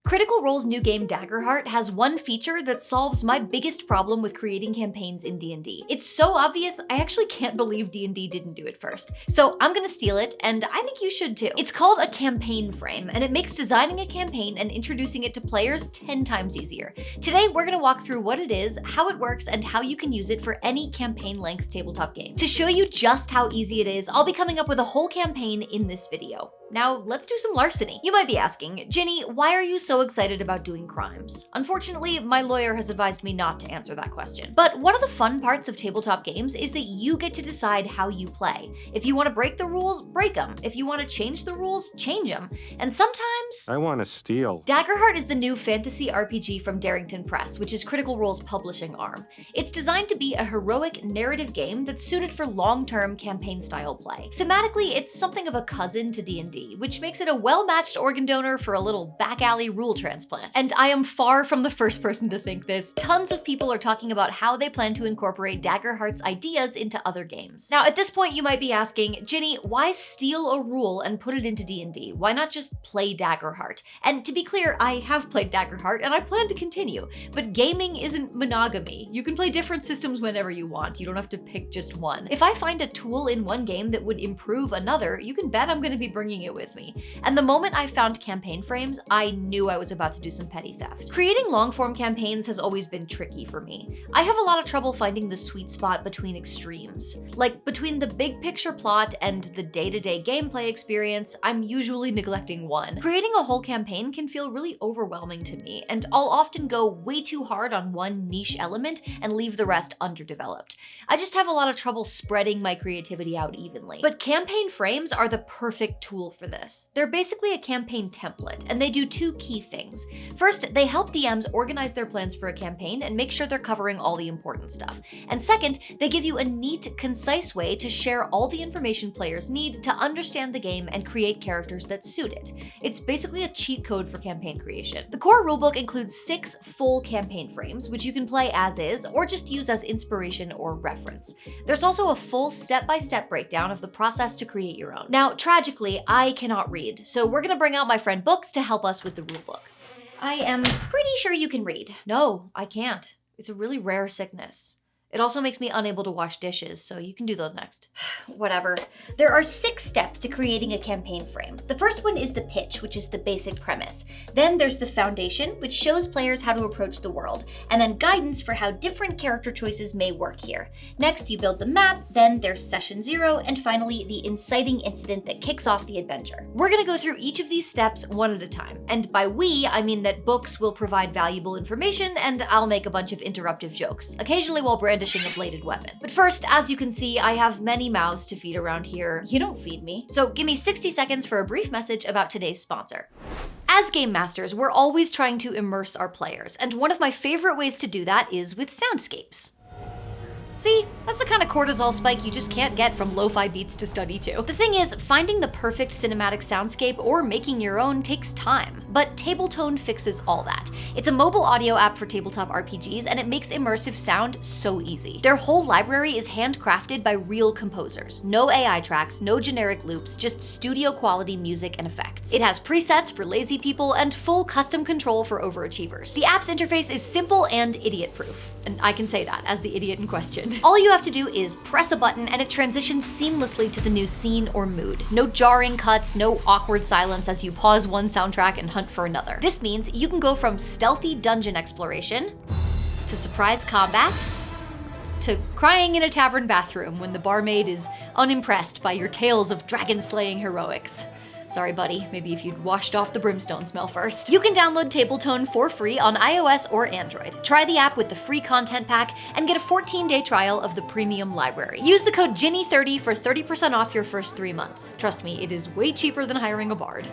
Critical Role's new game Daggerheart has one feature that solves my biggest problem with creating campaigns in D&D. It's so obvious, I actually can't believe D&D didn't do it first. So I'm gonna steal it, and I think you should too. It's called a campaign frame, and it makes designing a campaign and introducing it to players 10 times easier. Today, we're gonna walk through what it is, how it works, and how you can use it for any campaign-length tabletop game. To show you just how easy it is, I'll be coming up with a whole campaign in this video. Now, let's do some larceny. You might be asking, Ginny, why are you so excited about doing crimes? Unfortunately, my lawyer has advised me not to answer that question. But one of the fun parts of tabletop games is that you get to decide how you play. If you want to break the rules, break them. If you want to change the rules, change them. And sometimes... I want to steal. Daggerheart is the new fantasy RPG from Darrington Press, which is Critical Role's publishing arm. It's designed to be a heroic narrative game that's suited for long-term campaign-style play. Thematically, it's something of a cousin to D&D, which makes it a well-matched organ donor for a little back-alley rule transplant. And I am far from the first person to think this. Tons of people are talking about how they plan to incorporate Daggerheart's ideas into other games. Now, at this point, you might be asking, Ginny, why steal a rule and put it into D&D? Why not just play Daggerheart? And to be clear, I have played Daggerheart, and I plan to continue. But gaming isn't monogamy. You can play different systems whenever you want. You don't have to pick just one. If I find a tool in one game that would improve another, you can bet I'm going to be bringing it with me. And the moment I found campaign frames, I knew I was about to do some petty theft. Creating long-form campaigns has always been tricky for me. I have a lot of trouble finding the sweet spot between extremes. Like, between the big picture plot and the day-to-day gameplay experience, I'm usually neglecting one. Creating a whole campaign can feel really overwhelming to me, and I'll often go way too hard on one niche element and leave the rest underdeveloped. I just have a lot of trouble spreading my creativity out evenly. But campaign frames are the perfect tool for this. They're basically a campaign template, and they do two key things. First, they help DMs organize their plans for a campaign and make sure they're covering all the important stuff. And second, they give you a neat, concise way to share all the information players need to understand the game and create characters that suit it. It's basically a cheat code for campaign creation. The core rulebook includes 6 full campaign frames, which you can play as is or just use as inspiration or reference. There's also a full step-by-step breakdown of the process to create your own. Now, tragically, I cannot read, so we're gonna bring out my friend Books to help us with the rulebook. I am pretty sure you can read. No, I can't. It's a really rare sickness. It also makes me unable to wash dishes, so you can do those next. Whatever. There are 6 steps to creating a campaign frame. The first one is the pitch, which is the basic premise. Then there's the foundation, which shows players how to approach the world, and then guidance for how different character choices may work here. Next, you build the map, then there's session 0, and finally, the inciting incident that kicks off the adventure. We're gonna go through each of these steps one at a time. And by we, I mean that Books will provide valuable information, and I'll make a bunch of interruptive jokes, occasionally while brandishing a bladed weapon. But first, as you can see, I have many mouths to feed around here. You don't feed me. So give me 60 seconds for a brief message about today's sponsor. As game masters, we're always trying to immerse our players, and one of my favorite ways to do that is with soundscapes. See, that's the kind of cortisol spike you just can't get from lo-fi beats to study to. The thing is, finding the perfect cinematic soundscape or making your own takes time, but TableTone fixes all that. It's a mobile audio app for tabletop RPGs, and it makes immersive sound so easy. Their whole library is handcrafted by real composers. No AI tracks, no generic loops, just studio quality music and effects. It has presets for lazy people and full custom control for overachievers. The app's interface is simple and idiot-proof, and I can say that as the idiot in question. All you have to do is press a button and it transitions seamlessly to the new scene or mood. No jarring cuts, no awkward silence as you pause one soundtrack and hunt for another. This means you can go from stealthy dungeon exploration to surprise combat to crying in a tavern bathroom when the barmaid is unimpressed by your tales of dragon-slaying heroics. Sorry, buddy, maybe if you'd washed off the brimstone smell first. You can download TableTone for free on iOS or Android. Try the app with the free content pack and get a 14-day trial of the premium library. Use the code Ginny30 for 30% off your first 3 months. Trust me, it is way cheaper than hiring a bard.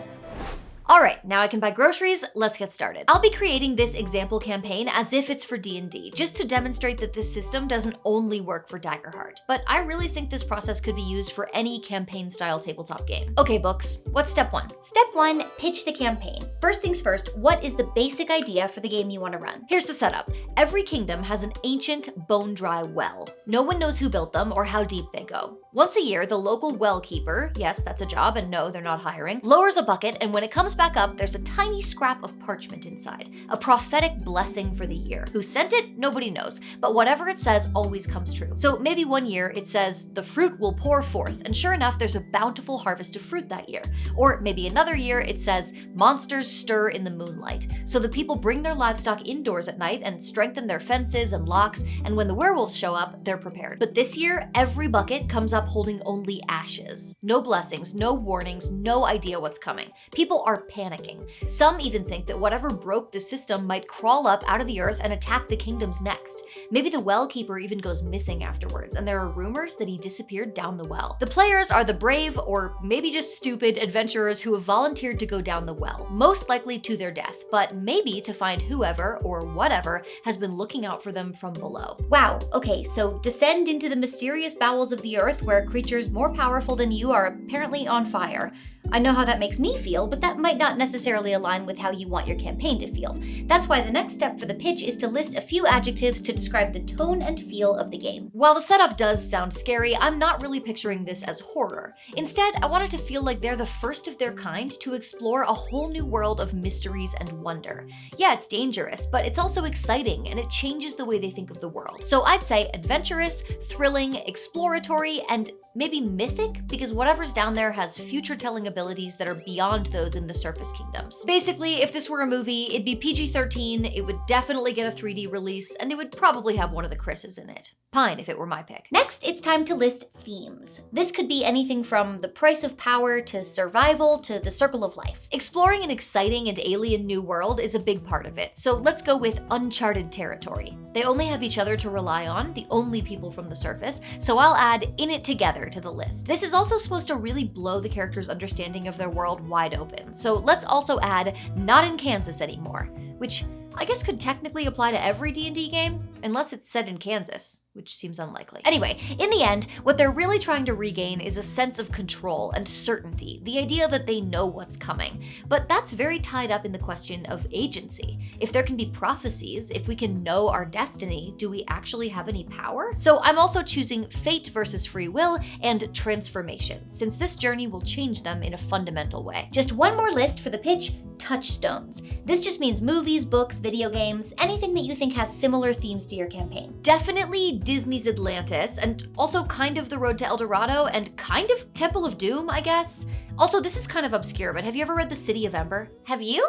All right, now I can buy groceries, let's get started. I'll be creating this example campaign as if it's for D&D, just to demonstrate that this system doesn't only work for Daggerheart. But I really think this process could be used for any campaign-style tabletop game. Okay, Books, what's step 1? Step 1, pitch the campaign. First things first, what is the basic idea for the game you want to run? Here's the setup. Every kingdom has an ancient, bone-dry well. No one knows who built them or how deep they go. Once a year, the local well keeper, yes, that's a job, and no, they're not hiring, lowers a bucket, and when it comes back up, there's a tiny scrap of parchment inside, a prophetic blessing for the year. Who sent it? Nobody knows, but whatever it says always comes true. So maybe one year it says, the fruit will pour forth, and sure enough, there's a bountiful harvest of fruit that year. Or maybe another year it says, monsters stir in the moonlight. So the people bring their livestock indoors at night and strengthen their fences and locks, and when the werewolves show up, they're prepared. But this year, every bucket comes up holding only ashes. No blessings, no warnings, no idea what's coming. People are panicking. Some even think that whatever broke the system might crawl up out of the earth and attack the kingdoms next. Maybe the well keeper even goes missing afterwards, and there are rumors that he disappeared down the well. The players are the brave, or maybe just stupid, adventurers who have volunteered to go down the well, most likely to their death, but maybe to find whoever or whatever has been looking out for them from below. Wow, okay, so descend into the mysterious bowels of the earth where creatures more powerful than you are apparently on fire. I know how that makes me feel, but that might not necessarily align with how you want your campaign to feel. That's why the next step for the pitch is to list a few adjectives to describe the tone and feel of the game. While the setup does sound scary, I'm not really picturing this as horror. Instead, I want it to feel like they're the first of their kind to explore a whole new world of mysteries and wonder. Yeah, it's dangerous, but it's also exciting, and it changes the way they think of the world. So I'd say adventurous, thrilling, exploratory, and maybe mythic, because whatever's down there has future-telling abilities that are beyond those in the surface kingdoms. Basically, if this were a movie, it'd be PG-13, it would definitely get a 3D release, and it would probably have one of the Chris's in it. Fine, if it were my pick. Next, it's time to list themes. This could be anything from the price of power to survival to the circle of life. Exploring an exciting and alien new world is a big part of it, so let's go with uncharted territory. They only have each other to rely on, the only people from the surface, so I'll add in it together to the list. This is also supposed to really blow the character's understanding of their world wide open, so let's also add not in Kansas anymore, which I guess could technically apply to every D&D game, unless it's set in Kansas, which seems unlikely. Anyway, in the end, what they're really trying to regain is a sense of control and certainty, the idea that they know what's coming. But that's very tied up in the question of agency. If there can be prophecies, if we can know our destiny, do we actually have any power? So I'm also choosing fate versus free will and transformation, since this journey will change them in a fundamental way. Just one more list for the pitch: touchstones. This just means movies, books, video games, anything that you think has similar themes to your campaign. Definitely Disney's Atlantis, and also kind of The Road to El Dorado, and kind of Temple of Doom, I guess. Also, this is kind of obscure, but have you ever read The City of Ember? Have you?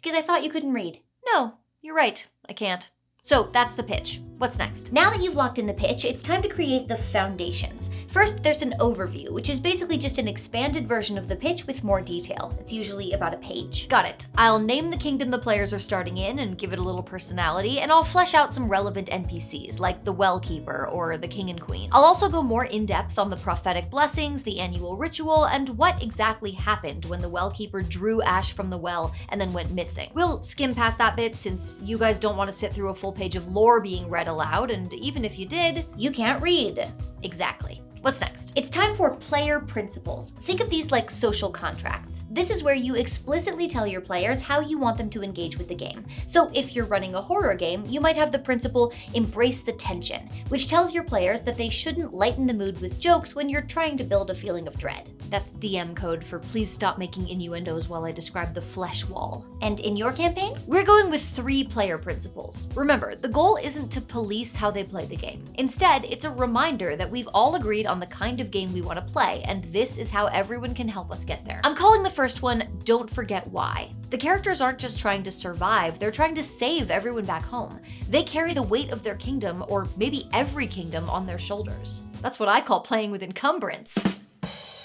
Because I thought you couldn't read. No, you're right, I can't. So that's the pitch. What's next? Now that you've locked in the pitch, it's time to create the foundations. First, there's an overview, which is basically just an expanded version of the pitch with more detail. It's usually about a page. Got it. I'll name the kingdom the players are starting in and give it a little personality, and I'll flesh out some relevant NPCs, like the well keeper or the king and queen. I'll also go more in-depth on the prophetic blessings, the annual ritual, and what exactly happened when the well keeper drew ash from the well and then went missing. We'll skim past that bit since you guys don't want to sit through a full page of lore being read aloud, and even if you did, you can't read. Exactly. What's next? It's time for player principles. Think of these like social contracts. This is where you explicitly tell your players how you want them to engage with the game. So if you're running a horror game, you might have the principle embrace the tension, which tells your players that they shouldn't lighten the mood with jokes when you're trying to build a feeling of dread. That's DM code for please stop making innuendos while I describe the flesh wall. And in your campaign, we're going with 3 player principles. Remember, the goal isn't to police how they play the game. Instead, it's a reminder that we've all agreed on the kind of game we want to play, and this is how everyone can help us get there. I'm calling the first one, Don't Forget Why. The characters aren't just trying to survive, they're trying to save everyone back home. They carry the weight of their kingdom, or maybe every kingdom, on their shoulders. That's what I call playing with encumbrance.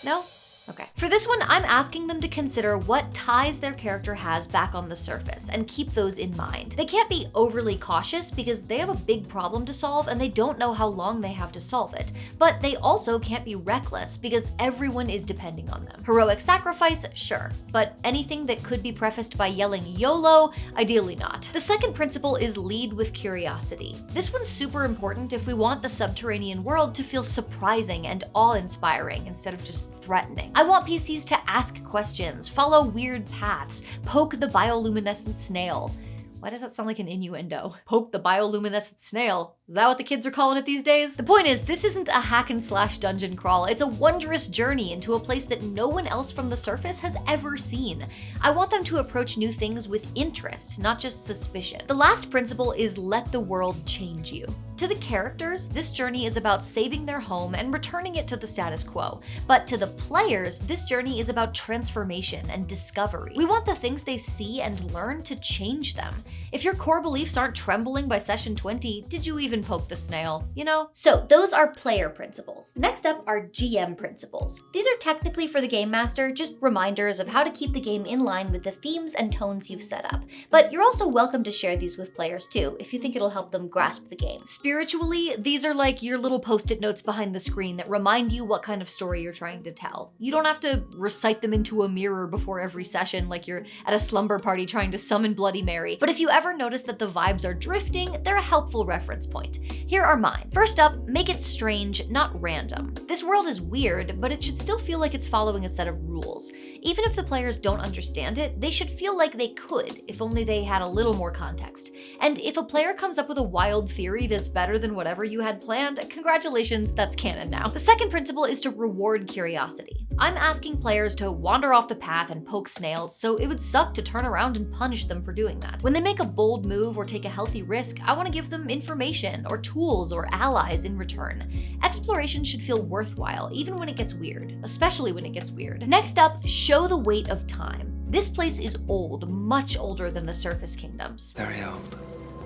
No? Okay. For this one, I'm asking them to consider what ties their character has back on the surface and keep those in mind. They can't be overly cautious because they have a big problem to solve and they don't know how long they have to solve it. But they also can't be reckless because everyone is depending on them. Heroic sacrifice, sure. But anything that could be prefaced by yelling YOLO, ideally not. The second principle is lead with curiosity. This one's super important if we want the subterranean world to feel surprising and awe-inspiring instead of just threatening. I want PCs to ask questions, follow weird paths, poke the bioluminescent snail. Why does that sound like an innuendo? Poke the bioluminescent snail. Is that what the kids are calling it these days? The point is, this isn't a hack and slash dungeon crawl. It's a wondrous journey into a place that no one else from the surface has ever seen. I want them to approach new things with interest, not just suspicion. The last principle is let the world change you. To the characters, this journey is about saving their home and returning it to the status quo. But to the players, this journey is about transformation and discovery. We want the things they see and learn to change them. If your core beliefs aren't trembling by session 20, did you even poke the snail? You know? So those are player principles. Next up are GM principles. These are technically for the game master, just reminders of how to keep the game in line with the themes and tones you've set up. But you're also welcome to share these with players too, if you think it'll help them grasp the game. Spiritually, these are like your little post-it notes behind the screen that remind you what kind of story you're trying to tell. You don't have to recite them into a mirror before every session like you're at a slumber party trying to summon Bloody Mary. But if you ever notice that the vibes are drifting, they're a helpful reference point. Here are mine. First up, make it strange, not random. This world is weird, but it should still feel like it's following a set of rules. Even if the players don't understand it, they should feel like they could, if only they had a little more context. And if a player comes up with a wild theory that's better than whatever you had planned, congratulations, that's canon now. The second principle is to reward curiosity. I'm asking players to wander off the path and poke snails, so it would suck to turn around and punish them for doing that. When they make a bold move or take a healthy risk, I want to give them information or tools or allies in return. Exploration should feel worthwhile, even when it gets weird, especially when it gets weird. Next up, show the weight of time. This place is old, much older than the surface kingdoms. Very old.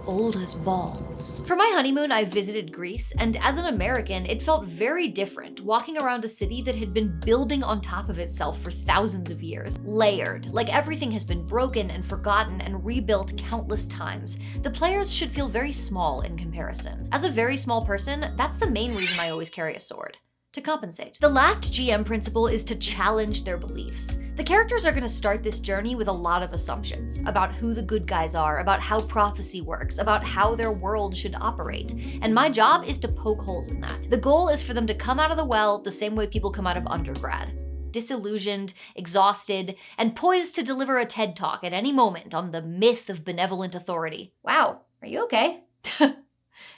Old as balls. For my honeymoon, I visited Greece, and as an American, it felt very different walking around a city that had been building on top of itself for thousands of years. Layered, like everything has been broken and forgotten and rebuilt countless times. The players should feel very small in comparison. As a very small person, that's the main reason I always carry a sword. To compensate. The last GM principle is to challenge their beliefs. The characters are going to start this journey with a lot of assumptions about who the good guys are, about how prophecy works, about how their world should operate. And my job is to poke holes in that. The goal is for them to come out of the well the same way people come out of undergrad. Disillusioned, exhausted, and poised to deliver a TED Talk at any moment on the myth of benevolent authority. Wow, are you okay?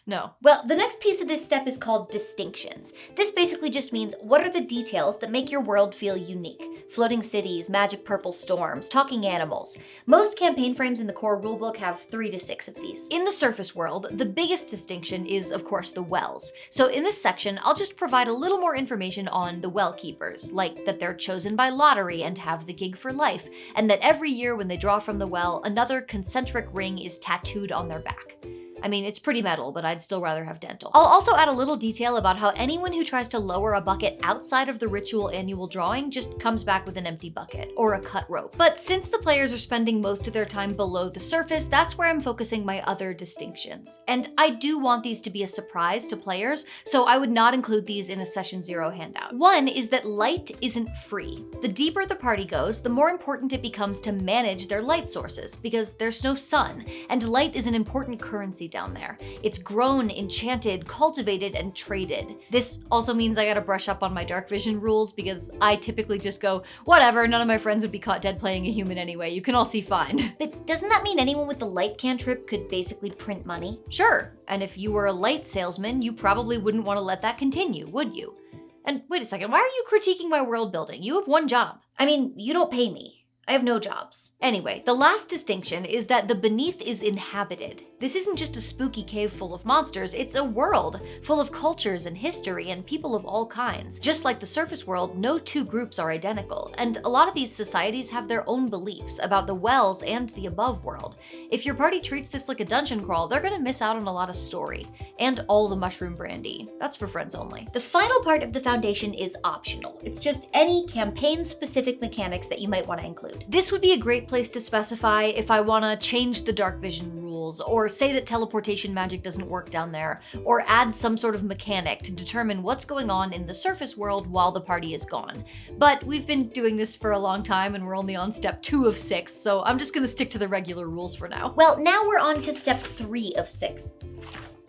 No. Well, the next piece of this step is called distinctions. This basically just means what are the details that make your world feel unique? Floating cities, magic purple storms, talking animals. Most campaign frames in the core rulebook have 3 to 6 of these. In the surface world, the biggest distinction is, of course, the wells. So in this section, I'll just provide a little more information on the well keepers, like that they're chosen by lottery and have the gig for life, and that every year when they draw from the well, another concentric ring is tattooed on their back. I mean, it's pretty metal, but I'd still rather have dental. I'll also add a little detail about how anyone who tries to lower a bucket outside of the ritual annual drawing just comes back with an empty bucket, or a cut rope. But since the players are spending most of their time below the surface, that's where I'm focusing my other distinctions. And I do want these to be a surprise to players, so I would not include these in a Session 0 handout. One is that light isn't free. The deeper the party goes, the more important it becomes to manage their light sources, because there's no sun, and light is an important currency down there. It's grown, enchanted, cultivated, and traded. This also means I gotta brush up on my dark vision rules because I typically just go, whatever, none of my friends would be caught dead playing a human anyway, you can all see fine. But doesn't that mean anyone with the light cantrip could basically print money? Sure, and if you were a light salesman, you probably wouldn't want to let that continue, would you? And wait a second, why are you critiquing my world building? You have one job. I mean, you don't pay me. I have no jobs. Anyway, the last distinction is that the beneath is inhabited. This isn't just a spooky cave full of monsters, it's a world full of cultures and history and people of all kinds. Just like the surface world, no two groups are identical, and a lot of these societies have their own beliefs about the wells and the above world. If your party treats this like a dungeon crawl, they're gonna miss out on a lot of story. And all the mushroom brandy. That's for friends only. The final part of the foundation is optional. It's just any campaign-specific mechanics that you might want to include. This would be a great place to specify if I want to change the dark vision rules, or say that teleportation magic doesn't work down there, or add some sort of mechanic to determine what's going on in the surface world while the party is gone. But we've been doing this for a long time and we're only on step 2 of 6, so I'm just gonna stick to the regular rules for now. Well, now we're on to step 3 of 6.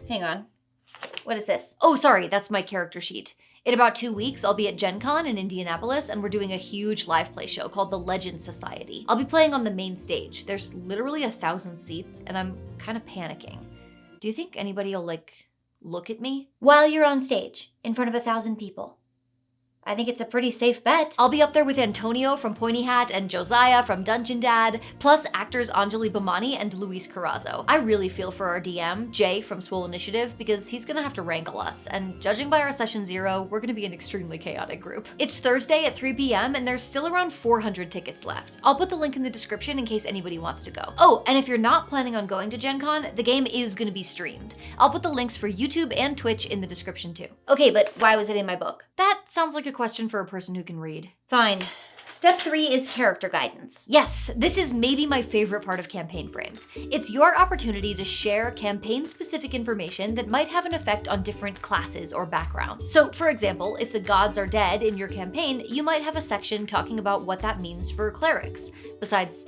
Hang on. What is this? Oh, sorry, that's my character sheet. In about 2 weeks, I'll be at Gen Con in Indianapolis, and we're doing a huge live play show called the Legend Society. I'll be playing on the main stage. There's literally 1,000 seats, and I'm kind of panicking. Do you think anybody will, look at me? While you're on stage, in front of 1,000 people. I think it's a pretty safe bet. I'll be up there with Antonio from Pointy Hat and Josiah from Dungeon Dad, plus actors Anjali Bhimani and Luis Carrazzo. I really feel for our DM, Jay from Swole Initiative, because he's gonna have to wrangle us, and judging by our session 0, we're gonna be an extremely chaotic group. It's Thursday at 3 p.m. and there's still around 400 tickets left. I'll put the link in the description in case anybody wants to go. Oh, and if you're not planning on going to Gen Con, the game is gonna be streamed. I'll put the links for YouTube and Twitch in the description too. Okay, but why was it in my book? That sounds like a question for a person who can read. Fine. Step 3 is character guidance. Yes, this is maybe my favorite part of campaign frames. It's your opportunity to share campaign-specific information that might have an effect on different classes or backgrounds. So, for example, if the gods are dead in your campaign, you might have a section talking about what that means for clerics, besides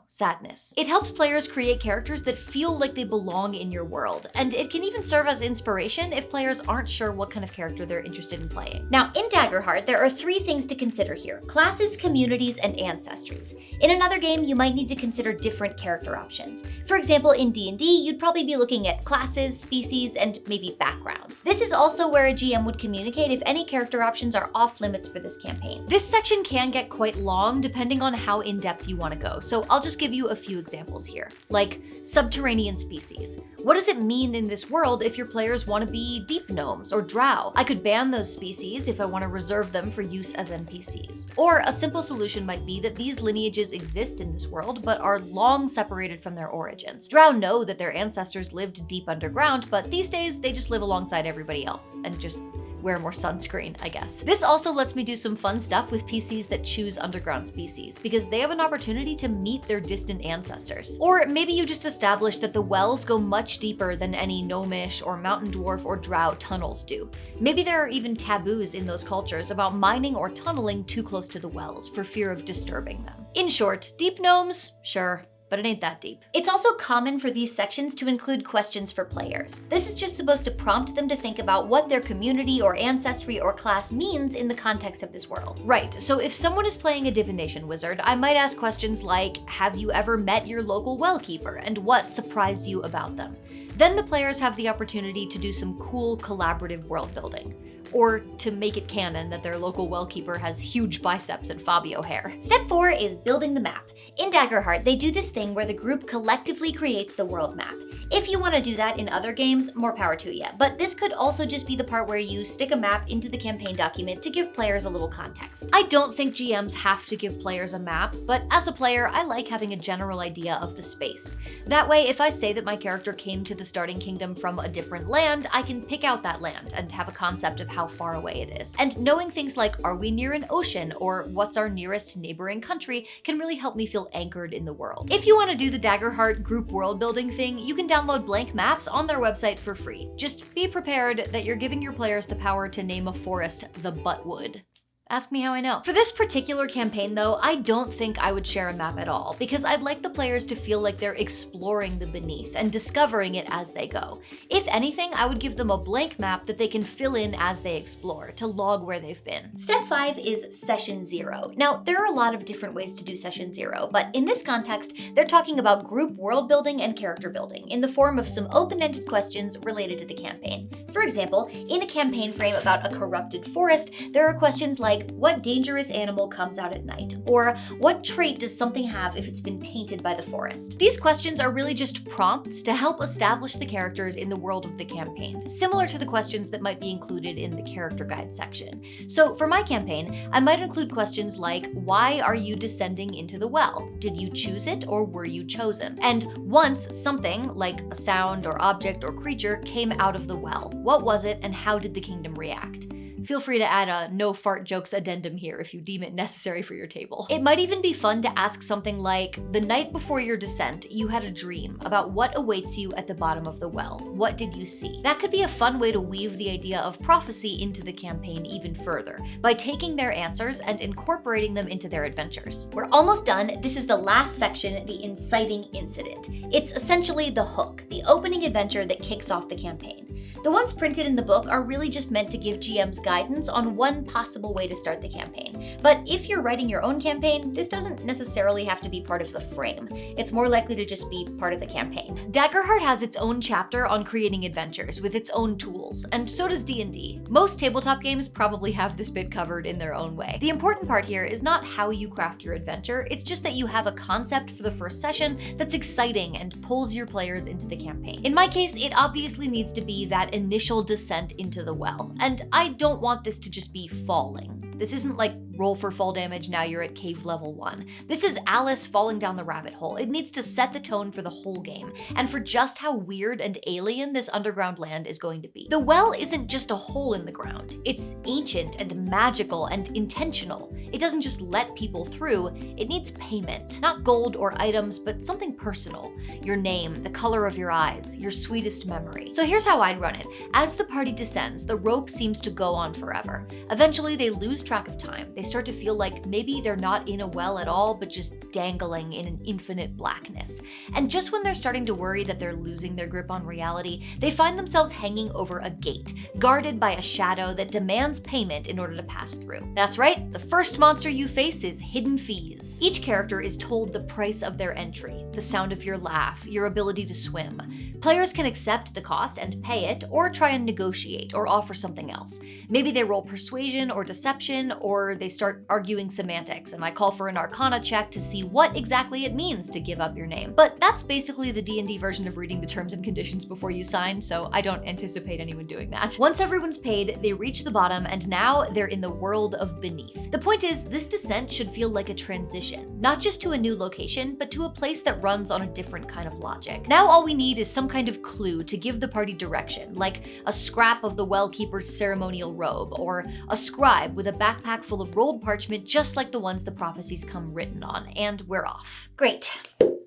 sadness. It helps players create characters that feel like they belong in your world, and it can even serve as inspiration if players aren't sure what kind of character they're interested in playing. Now, in Daggerheart, there are 3 things to consider here: classes, communities, and ancestries. In another game, you might need to consider different character options. For example, in D&D, you'd probably be looking at classes, species, and maybe backgrounds. This is also where a GM would communicate if any character options are off limits for this campaign. This section can get quite long depending on how in-depth you want to go, so I'll just give you a few examples here, like subterranean species. What does it mean in this world if your players want to be deep gnomes or drow? I could ban those species if I want to reserve them for use as NPCs. Or a simple solution might be that these lineages exist in this world but are long separated from their origins. Drow know that their ancestors lived deep underground, but these days they just live alongside everybody else and just wear more sunscreen, I guess. This also lets me do some fun stuff with PCs that choose underground species, because they have an opportunity to meet their distant ancestors. Or maybe you just establish that the wells go much deeper than any gnomish or mountain dwarf or drow tunnels do. Maybe there are even taboos in those cultures about mining or tunneling too close to the wells for fear of disturbing them. In short, deep gnomes? Sure. But it ain't that deep. It's also common for these sections to include questions for players. This is just supposed to prompt them to think about what their community or ancestry or class means in the context of this world. Right, so if someone is playing a divination wizard, I might ask questions like, have you ever met your local wellkeeper, and what surprised you about them? Then the players have the opportunity to do some cool collaborative world building. Or to make it canon that their local wellkeeper has huge biceps and Fabio hair. Step 4 is building the map. In Daggerheart, they do this thing where the group collectively creates the world map. If you want to do that in other games, more power to you, but this could also just be the part where you stick a map into the campaign document to give players a little context. I don't think GMs have to give players a map, but as a player, I like having a general idea of the space. That way, if I say that my character came to the starting kingdom from a different land, I can pick out that land and have a concept of how far away it is. And knowing things like, are we near an ocean, or what's our nearest neighboring country, can really help me feel anchored in the world. If you want to do the Daggerheart group world building thing, you can download blank maps on their website for free. Just be prepared that you're giving your players the power to name a forest the Buttwood. Ask me how I know. For this particular campaign though, I don't think I would share a map at all, because I'd like the players to feel like they're exploring the beneath and discovering it as they go. If anything, I would give them a blank map that they can fill in as they explore, to log where they've been. Step 5 is Session 0. Now, there are a lot of different ways to do Session 0, but in this context, they're talking about group world building and character building in the form of some open-ended questions related to the campaign. For example, in a campaign frame about a corrupted forest, there are questions like, what dangerous animal comes out at night? Or what trait does something have if it's been tainted by the forest? These questions are really just prompts to help establish the characters in the world of the campaign, similar to the questions that might be included in the character guide section. So for my campaign, I might include questions like, why are you descending into the well? Did you choose it or were you chosen? And once something, like a sound or object or creature, came out of the well, what was it and how did the kingdom react? Feel free to add a no fart jokes addendum here if you deem it necessary for your table. It might even be fun to ask something like, the night before your descent, you had a dream about what awaits you at the bottom of the well. What did you see? That could be a fun way to weave the idea of prophecy into the campaign even further, by taking their answers and incorporating them into their adventures. We're almost done. This is the last section, the Inciting Incident. It's essentially the hook, the opening adventure that kicks off the campaign. The ones printed in the book are really just meant to give GMs guidance on one possible way to start the campaign. But if you're writing your own campaign, this doesn't necessarily have to be part of the frame. It's more likely to just be part of the campaign. Daggerheart has its own chapter on creating adventures with its own tools, and so does D&D. Most tabletop games probably have this bit covered in their own way. The important part here is not how you craft your adventure, it's just that you have a concept for the first session that's exciting and pulls your players into the campaign. In my case, it obviously needs to be that initial descent into the well, and I don't want this to just be falling. This isn't like roll for fall damage, now you're at cave level 1. This is Alice falling down the rabbit hole. It needs to set the tone for the whole game, and for just how weird and alien this underground land is going to be. The well isn't just a hole in the ground. It's ancient and magical and intentional. It doesn't just let people through, it needs payment. Not gold or items, but something personal. Your name, the color of your eyes, your sweetest memory. So here's how I'd run it. As the party descends, the rope seems to go on forever. Eventually, they lose track of time. They start to feel like maybe they're not in a well at all, but just dangling in an infinite blackness. And just when they're starting to worry that they're losing their grip on reality, they find themselves hanging over a gate, guarded by a shadow that demands payment in order to pass through. That's right, the first monster you face is hidden fees. Each character is told the price of their entry, the sound of your laugh, your ability to swim. Players can accept the cost and pay it, or try and negotiate, or offer something else. Maybe they roll persuasion or deception, or they start arguing semantics, and I call for an Arcana check to see what exactly it means to give up your name. But that's basically the D&D version of reading the terms and conditions before you sign, so I don't anticipate anyone doing that. Once everyone's paid, they reach the bottom, and now they're in the world of beneath. The point is, this descent should feel like a transition, not just to a new location, but to a place that runs on a different kind of logic. Now all we need is some kind of clue to give the party direction, like a scrap of the well-keeper's ceremonial robe, or a scribe with a backpack full of rolled parchment just like the ones the prophecies come written on, and we're off. Great.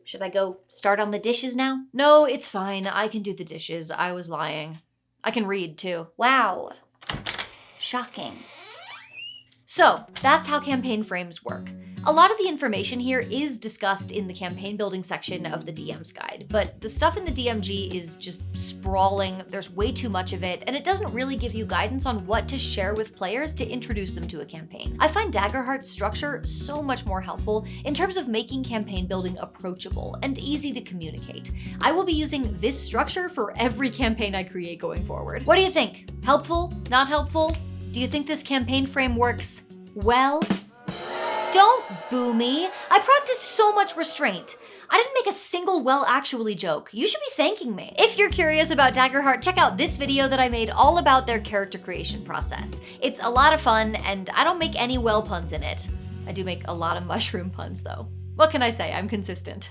Should I go start on the dishes now? No, it's fine. I can do the dishes. I was lying. I can read too. Wow. Shocking. So, that's how campaign frames work. A lot of the information here is discussed in the campaign building section of the DM's guide, but the stuff in the DMG is just sprawling, there's way too much of it, and it doesn't really give you guidance on what to share with players to introduce them to a campaign. I find Daggerheart's structure so much more helpful in terms of making campaign building approachable and easy to communicate. I will be using this structure for every campaign I create going forward. What do you think? Helpful? Not helpful? Do you think this campaign frame works well? Don't boo me. I practiced so much restraint. I didn't make a single well actually joke. You should be thanking me. If you're curious about Daggerheart, check out this video that I made all about their character creation process. It's a lot of fun, and I don't make any well puns in it. I do make a lot of mushroom puns though. What can I say? I'm consistent.